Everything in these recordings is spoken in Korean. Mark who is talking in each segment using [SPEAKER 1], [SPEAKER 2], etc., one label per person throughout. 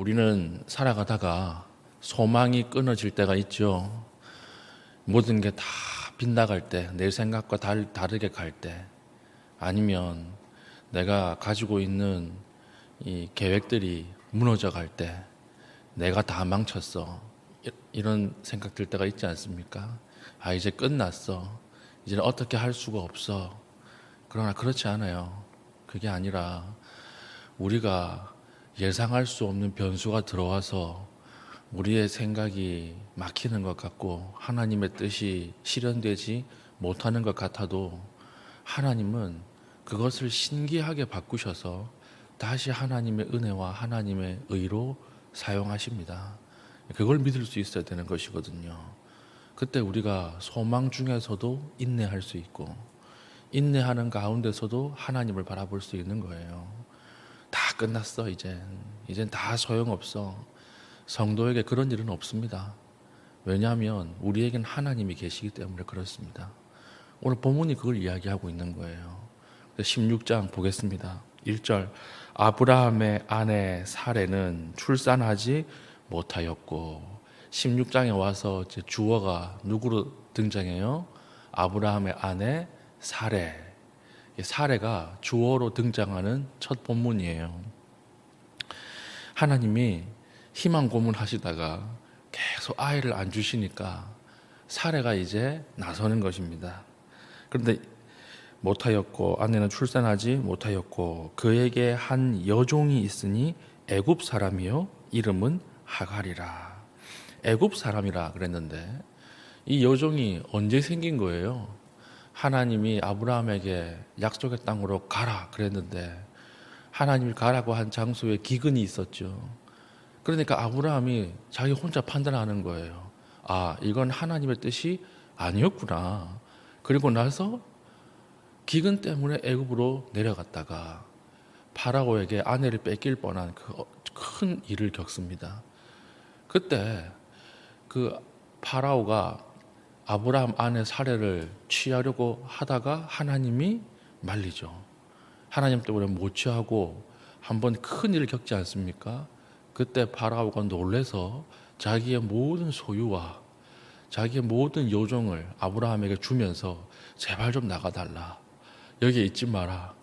[SPEAKER 1] 우리는 살아가다가 소망이 끊어질 때가 있죠. 모든 게 다 빗나갈 때, 내 생각과 다르게 갈 때, 아니면 내가 가지고 있는 이 계획들이 무너져 갈 때, 내가 다 망쳤어. 이런 생각 들 때가 있지 않습니까? 아, 이제 끝났어. 이제는 어떻게 할 수가 없어. 그러나 그렇지 않아요. 그게 아니라 우리가 예상할 수 없는 변수가 들어와서 우리의 생각이 막히는 것 같고 하나님의 뜻이 실현되지 못하는 것 같아도 하나님은 그것을 신기하게 바꾸셔서 다시 하나님의 은혜와 하나님의 의로 사용하십니다. 그걸 믿을 수 있어야 되는 것이거든요. 그때 우리가 소망 중에서도 인내할 수 있고 인내하는 가운데서도 하나님을 바라볼 수 있는 거예요. 다 끝났어. 이젠 다 소용없어. 성도에게 그런 일은 없습니다. 왜냐하면 우리에겐 하나님이 계시기 때문에 그렇습니다. 오늘 본문이 그걸 이야기하고 있는 거예요. 16장 보겠습니다. 1절 아브라함의 아내 사레는 출산하지 못하였고 16장에 와서 이제 주어가 누구로 등장해요? 아브라함의 아내 사레. 사레가 주어로 등장하는 첫 본문이에요. 하나님이 희망 고문하시다가 계속 아이를 안 주시니까 사레가 이제 나서는 것입니다. 그런데 못하였고 아내는 출산하지 못하였고 그에게 한 여종이 있으니 애굽 사람이요 이름은 하갈이라. 애굽 사람이라 그랬는데 이 여종이 언제 생긴 거예요? 하나님이 아브라함에게 약속의 땅으로 가라 그랬는데 하나님이 가라고 한 장소에 기근이 있었죠. 그러니까 아브라함이 자기 혼자 판단하는 거예요. 아, 이건 하나님의 뜻이 아니었구나. 그리고 나서 기근 때문에 애굽으로 내려갔다가 파라오에게 아내를 뺏길 뻔한 그 큰 일을 겪습니다. 그때 그 파라오가 아브라함 아내 사레를 취하려고 하다가 하나님이 말리죠. 하나님 때문에 못 취하고 한번 큰 일을 겪지 않습니까? 그때 파라오가 놀래서 자기의 모든 소유와 자기의 모든 여종을 아브라함에게 주면서 제발 좀 나가달라. 여기에 있지 마라.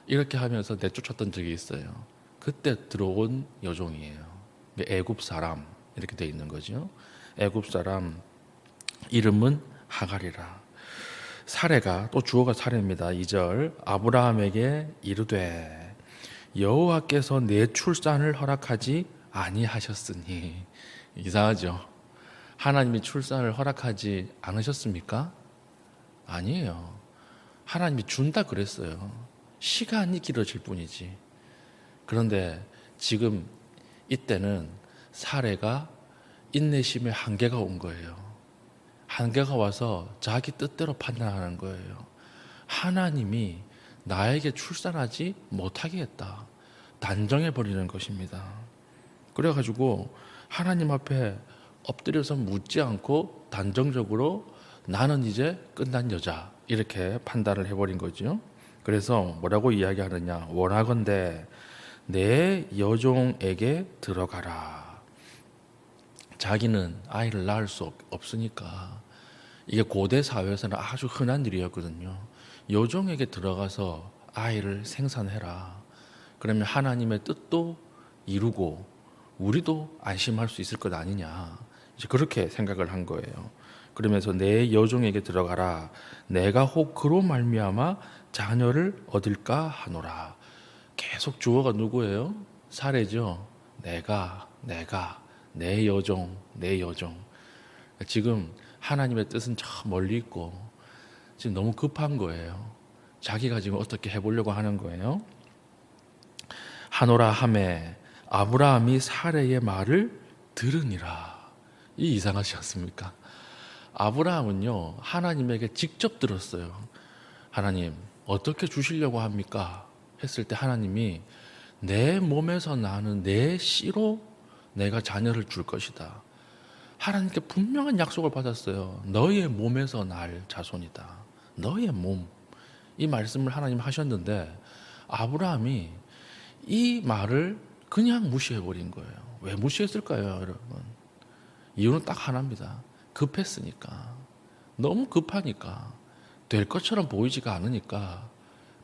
[SPEAKER 1] 이렇게 하면서 내쫓았던 적이 있어요. 그때 들어온 여종이에요. 애굽 사람 이렇게 돼 있는 거죠. 애굽 사람 이름은 하갈이라. 사레가 또 주어가 사레입니다. 2절 아브라함에게 이르되 여호와께서 내 출산을 허락하지 아니하셨으니. 이상하죠. 하나님이 출산을 허락하지 않으셨습니까? 아니에요. 하나님이 준다 그랬어요. 시간이 길어질 뿐이지. 그런데 지금 이때는 사레가 인내심의 한계가 온 거예요. 한계가 와서 자기 뜻대로 판단하는 거예요. 하나님이 나에게 출산하지 못하게 했다. 단정해버리는 것입니다. 그래가지고 하나님 앞에 엎드려서 묻지 않고 단정적으로 나는 이제 끝난 여자 이렇게 판단을 해버린 거죠. 그래서 뭐라고 이야기하느냐. 원하건대 내 여종에게 들어가라. 자기는 아이를 낳을 수 없으니까 이게 고대 사회에서는 아주 흔한 일이었거든요. 여종에게 들어가서 아이를 생산해라. 그러면 하나님의 뜻도 이루고 우리도 안심할 수 있을 것 아니냐. 이제 그렇게 생각을 한 거예요. 그러면서 내 여종에게 들어가라. 내가 혹 그로 말미암아 자녀를 얻을까 하노라. 계속 주어가 누구예요? 사례죠. 내가 내 여종. 지금 하나님의 뜻은 저 멀리 있고 지금 너무 급한 거예요. 자기가 지금 어떻게 해보려고 하는 거예요. 하노라 하매 아브라함이 사레의 말을 들으니라. 이 이상하지 않습니까? 아브라함은요 하나님에게 직접 들었어요. 하나님 어떻게 주시려고 합니까? 했을 때 하나님이 내 몸에서 나는 내 씨로 내가 자녀를 줄 것이다. 하나님께 분명한 약속을 받았어요. 너의 몸에서 날 자손이다. 너의 몸. 이 말씀을 하나님 하셨는데 아브라함이 이 말을 그냥 무시해버린 거예요. 왜 무시했을까요, 여러분? 이유는 딱 하나입니다. 급했으니까. 너무 급하니까. 될 것처럼 보이지가 않으니까.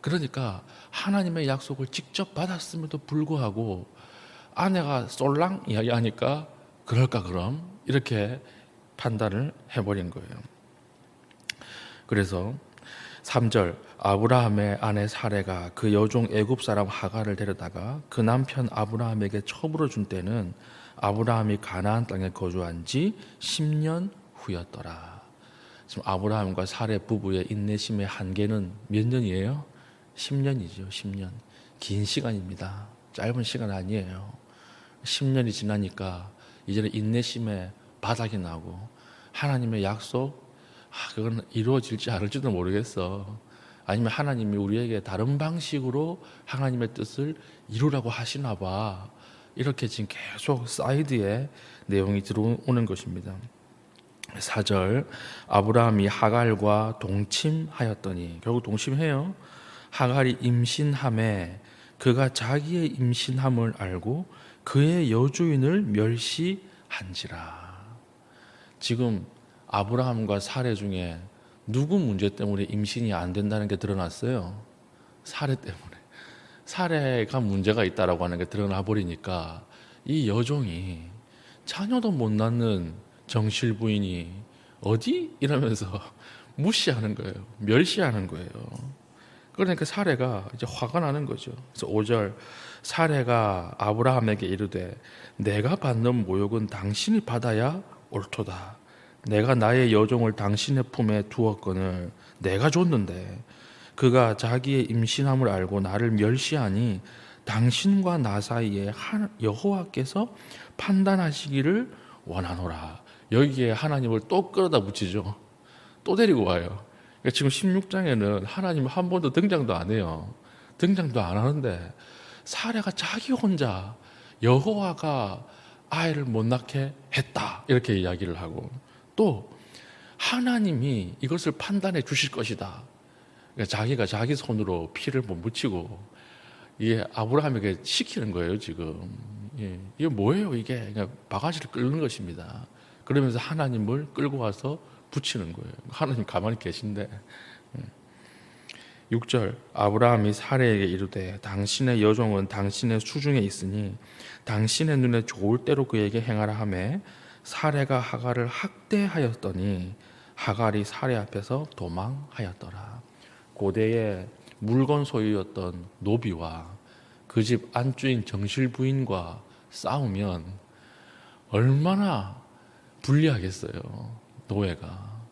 [SPEAKER 1] 그러니까 하나님의 약속을 직접 받았음에도 불구하고 아내가 쏠랑 이야기하니까 그럴까 그럼? 이렇게 판단을 해버린 거예요. 그래서 3절 아브라함의 아내 사레가 그 여종 애굽 사람 하갈을 데려다가 그 남편 아브라함에게 처부로 준 때는 아브라함이 가나안 땅에 거주한 지 10년 후였더라. 지금 아브라함과 사레 부부의 인내심의 한계는 몇 년이에요? 10년이죠. 10년. 긴 시간입니다. 짧은 시간 아니에요. 10년이 지나니까 이제는 인내심의 바닥이 나고 하나님의 약속 그건 이루어질지 않을지도 모르겠어. 아니면 하나님이 우리에게 다른 방식으로 하나님의 뜻을 이루라고 하시나 봐. 이렇게 지금 계속 사이드에 내용이 들어오는 것입니다. 4절 아브라함이 하갈과 동침하였더니 결국 동침해요. 하갈이 임신함에 그가 자기의 임신함을 알고 그의 여주인을 멸시한지라. 지금 아브라함과 사레 중에 누구 문제 때문에 임신이 안 된다는 게 드러났어요? 사레 때문에. 사레가 문제가 있다라고 하는 게 드러나 버리니까 이 여종이 자녀도 못 낳는 정실 부인이 어디? 이러면서 무시하는 거예요. 멸시하는 거예요. 그러니까 사레가 이제 화가 나는 거죠. 그래서 5절 사레가 아브라함에게 이르되 내가 받는 모욕은 당신이 받아야 옳도다. 내가 나의 여종을 당신의 품에 두었거늘 내가 줬는데 그가 자기의 임신함을 알고 나를 멸시하니 당신과 나 사이에 여호와께서 판단하시기를 원하노라. 여기에 하나님을 또 끌어다 붙이죠. 또 데리고 와요. 그러니까 지금 16장에는 하나님 한 번도 등장도 안 해요. 등장도 안 하는데 사레가 자기 혼자 여호와가 아이를 못 낳게 했다 이렇게 이야기를 하고 또 하나님이 이것을 판단해 주실 것이다. 그러니까 자기가 자기 손으로 피를 못 묻히고 이게 아브라함에게 시키는 거예요 지금. 이게 뭐예요 이게? 그러니까 바가지를 끌는 것입니다. 그러면서 하나님을 끌고 와서 붙이는 거예요. 하나님 가만히 계신데. 6절 아브라함이 사레에게 이르되 당신의 여종은 당신의 수중에 있으니 당신의 눈에 좋을 대로 그에게 행하라 하매 사레가 하갈을 학대하였더니 하갈이 사레 앞에서 도망하였더라. 고대의 물건 소유였던 노비와 그 집 안주인 정실 부인과 싸우면 얼마나 불리하겠어요. 노예가.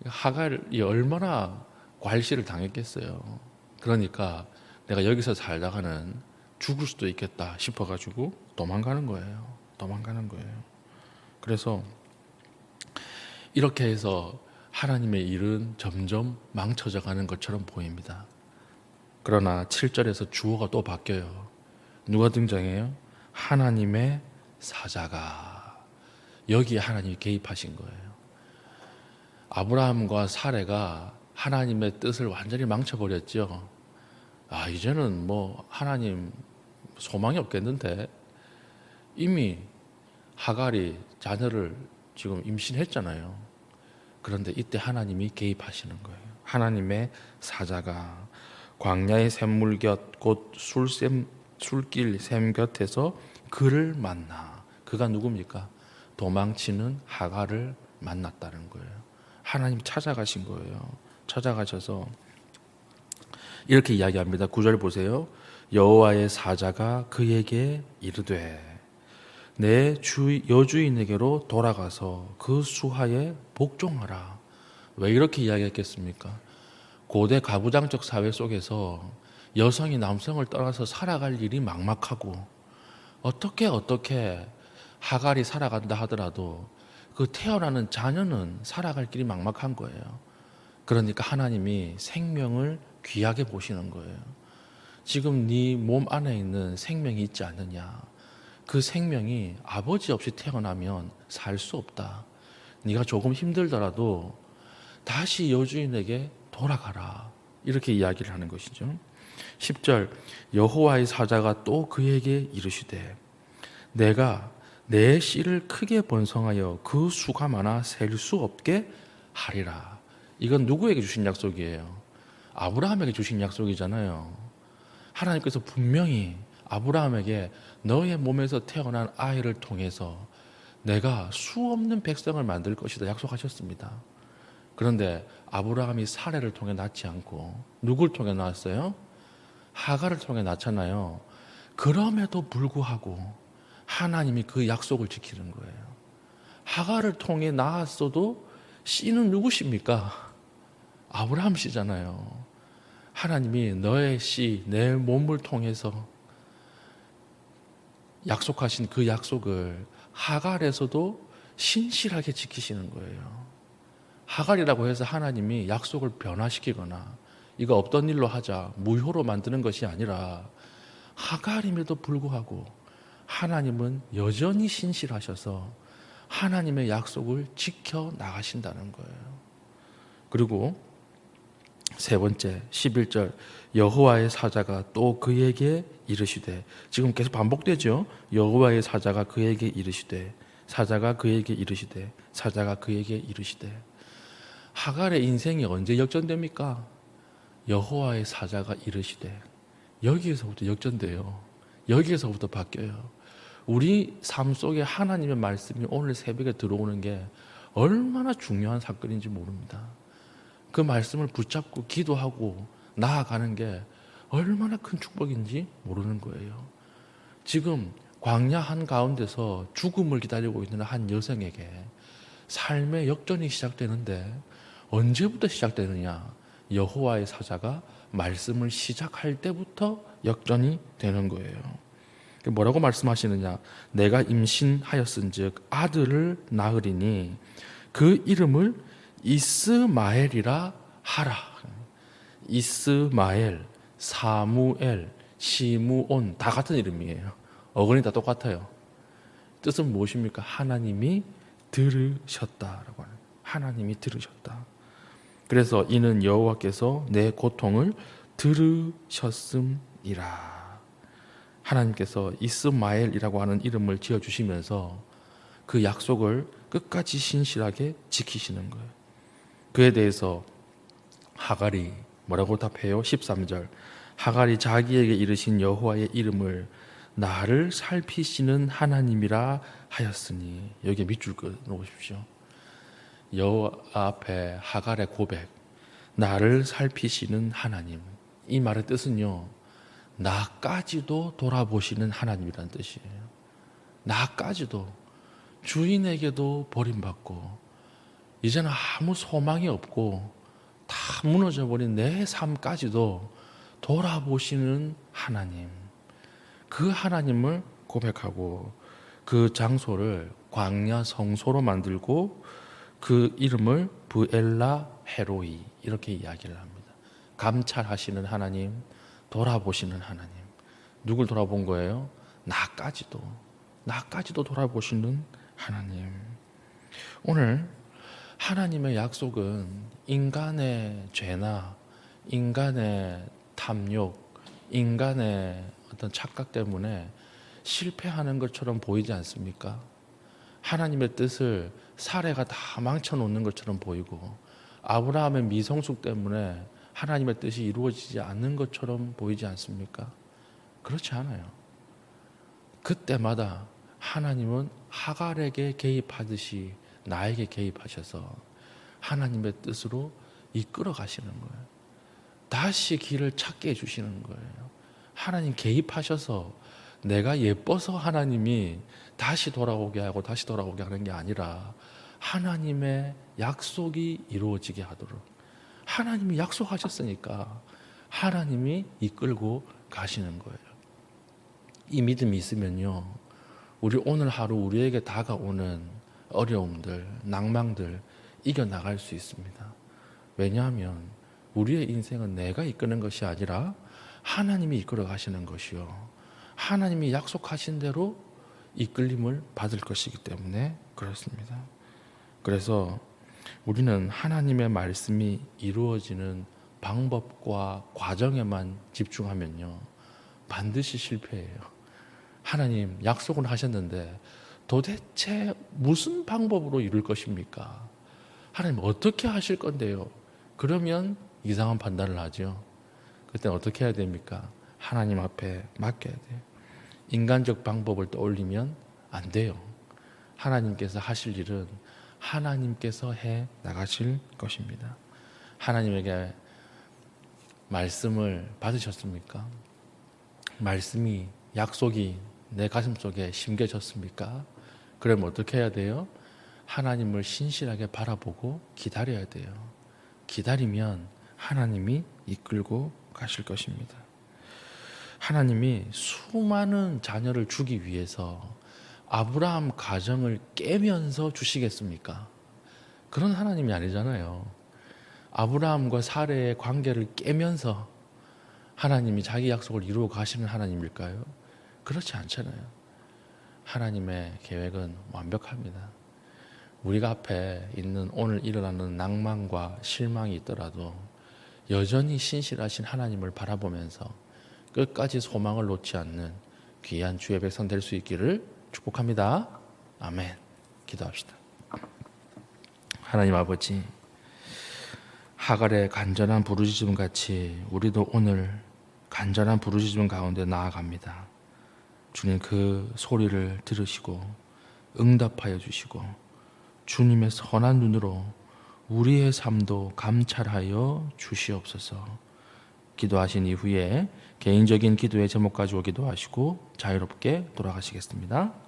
[SPEAKER 1] 하갈이 얼마나 괄시를 당했겠어요. 그러니까 내가 여기서 살다가는 죽을 수도 있겠다 싶어가지고 도망가는 거예요. 도망가는 거예요. 그래서 이렇게 해서 하나님의 일은 점점 망쳐져 가는 것처럼 보입니다. 그러나 7절에서 주어가 또 바뀌어요. 누가 등장해요? 하나님의 사자가. 여기에 하나님이 개입하신 거예요. 아브라함과 사레가 하나님의 뜻을 완전히 망쳐버렸죠. 이제는 뭐 하나님 소망이 없겠는데 이미 하갈이 자녀를 지금 임신했잖아요. 그런데 이때 하나님이 개입하시는 거예요. 하나님의 사자가 광야의 샘물 곁 곧 술길 샘 곁에서 그를 만나. 그가 누굽니까? 도망치는 하갈을 만났다는 거예요. 하나님 찾아가신 거예요. 찾아가셔서 이렇게 이야기합니다. 9절 보세요. 여호와의 사자가 그에게 이르되 내 여주인에게로 돌아가서 그 수하에 복종하라. 왜 이렇게 이야기했겠습니까? 고대 가부장적 사회 속에서 여성이 남성을 떠나서 살아갈 일이 막막하고 어떻게 하갈이 살아간다 하더라도 그 태어나는 자녀는 살아갈 길이 막막한 거예요. 그러니까 하나님이 생명을 귀하게 보시는 거예요. 지금 네 몸 안에 있는 생명이 있지 않느냐. 그 생명이 아버지 없이 태어나면 살 수 없다. 네가 조금 힘들더라도 다시 여주인에게 돌아가라. 이렇게 이야기를 하는 것이죠. 10절 여호와의 사자가 또 그에게 이르시되 내가 내 씨를 크게 번성하여 그 수가 많아 셀 수 없게 하리라. 이건 누구에게 주신 약속이에요? 아브라함에게 주신 약속이잖아요. 하나님께서 분명히 아브라함에게 너의 몸에서 태어난 아이를 통해서 내가 수없는 백성을 만들 것이다 약속하셨습니다. 그런데 아브라함이 사레를 통해 낳지 않고 누굴 통해 낳았어요? 하갈을 통해 낳잖아요. 그럼에도 불구하고 하나님이 그 약속을 지키는 거예요. 하갈을 통해 낳았어도 씨는 누구십니까? 아브라함 씨잖아요. 하나님이 너의 씨, 내 몸을 통해서 약속하신 그 약속을 하갈에서도 신실하게 지키시는 거예요. 하갈이라고 해서 하나님이 약속을 변화시키거나 이거 없던 일로 하자, 무효로 만드는 것이 아니라 하갈임에도 불구하고 하나님은 여전히 신실하셔서 하나님의 약속을 지켜 나가신다는 거예요. 그리고 세 번째 11절 여호와의 사자가 또 그에게 이르시되, 지금 계속 반복되죠. 여호와의 사자가 그에게 이르시되, 사자가 그에게 이르시되, 사자가 그에게 이르시되. 하갈의 인생이 언제 역전됩니까? 여호와의 사자가 이르시되. 여기에서부터 역전돼요. 여기에서부터 바뀌어요. 우리 삶 속에 하나님의 말씀이 오늘 새벽에 들어오는 게 얼마나 중요한 사건인지 모릅니다. 그 말씀을 붙잡고 기도하고 나아가는 게 얼마나 큰 축복인지 모르는 거예요. 지금 광야 한가운데서 죽음을 기다리고 있는 한 여성에게 삶의 역전이 시작되는데 언제부터 시작되느냐? 여호와의 사자가 말씀을 시작할 때부터 역전이 되는 거예요. 뭐라고 말씀하시느냐? 내가 임신하였은즉 아들을 낳으리니 그 이름을 이스마엘이라 하라. 이스마엘, 사무엘, 시므온 다 같은 이름이에요. 어근이 다 똑같아요. 뜻은 무엇입니까? 하나님이 들으셨다라고 하는. 하나님이 들으셨다. 그래서 이는 여호와께서 내 고통을 들으셨음이라. 하나님께서 이스마엘이라고 하는 이름을 지어주시면서 그 약속을 끝까지 신실하게 지키시는 거예요. 그에 대해서 하갈이 뭐라고 답해요? 13절 하갈이 자기에게 이르신 여호와의 이름을 나를 살피시는 하나님이라 하였으니, 여기에 밑줄 그어놓으십시오. 여호와 앞에 하갈의 고백, 나를 살피시는 하나님. 이 말의 뜻은요, 나까지도 돌아보시는 하나님이라는 뜻이에요. 나까지도, 주인에게도 버림받고 이제는 아무 소망이 없고 다 무너져버린 내 삶까지도 돌아보시는 하나님, 그 하나님을 고백하고 그 장소를 광야 성소로 만들고 그 이름을 브엘라 헤로이 이렇게 이야기를 합니다. 감찰하시는 하나님, 돌아보시는 하나님. 누굴 돌아본 거예요? 나까지도 돌아보시는 하나님. 오늘 하나님의 약속은 인간의 죄나 인간의 탐욕, 인간의 어떤 착각 때문에 실패하는 것처럼 보이지 않습니까? 하나님의 뜻을 사례가 다 망쳐놓는 것처럼 보이고 아브라함의 미성숙 때문에 하나님의 뜻이 이루어지지 않는 것처럼 보이지 않습니까? 그렇지 않아요. 그때마다 하나님은 하갈에게 개입하듯이 나에게 개입하셔서 하나님의 뜻으로 이끌어 가시는 거예요. 다시 길을 찾게 해주시는 거예요. 하나님 개입하셔서 내가 예뻐서 하나님이 다시 돌아오게 하는 게 아니라 하나님의 약속이 이루어지게 하도록, 하나님이 약속하셨으니까 하나님이 이끌고 가시는 거예요. 이 믿음이 있으면요, 우리 오늘 하루 우리에게 다가오는 어려움들, 낭망들 이겨나갈 수 있습니다. 왜냐하면 우리의 인생은 내가 이끄는 것이 아니라 하나님이 이끌어 가시는 것이요, 하나님이 약속하신 대로 이끌림을 받을 것이기 때문에 그렇습니다. 그래서 우리는 하나님의 말씀이 이루어지는 방법과 과정에만 집중하면요, 반드시 실패해요. 하나님 약속은 하셨는데 도대체 무슨 방법으로 이룰 것입니까? 하나님 어떻게 하실 건데요? 그러면 이상한 판단을 하죠. 그때 어떻게 해야 됩니까? 하나님 앞에 맡겨야 돼요. 인간적 방법을 떠올리면 안 돼요. 하나님께서 하실 일은 하나님께서 해 나가실 것입니다. 하나님에게 말씀을 받으셨습니까? 말씀이, 약속이 내 가슴 속에 심겨졌습니까? 그러면 어떻게 해야 돼요? 하나님을 신실하게 바라보고 기다려야 돼요. 기다리면 하나님이 이끌고 가실 것입니다. 하나님이 수많은 자녀를 주기 위해서 아브라함 가정을 깨면서 주시겠습니까? 그런 하나님이 아니잖아요. 아브라함과 사레의 관계를 깨면서 하나님이 자기 약속을 이루어 가시는 하나님일까요? 그렇지 않잖아요. 하나님의 계획은 완벽합니다. 우리가 앞에 있는 오늘 일어나는 낭만과 실망이 있더라도 여전히 신실하신 하나님을 바라보면서 끝까지 소망을 놓지 않는 귀한 주의 백성 될 수 있기를 축복합니다. 아멘. 기도합시다. 하나님 아버지, 하갈의 간절한 부르짖음 같이 우리도 오늘 간절한 부르짖음 가운데 나아갑니다. 주님, 그 소리를 들으시고 응답하여 주시고 주님의 선한 눈으로 우리의 삶도 감찰하여 주시옵소서. 기도하신 이후에 개인적인 기도의 제목 가지고 기도하시고 자유롭게 돌아가시겠습니다.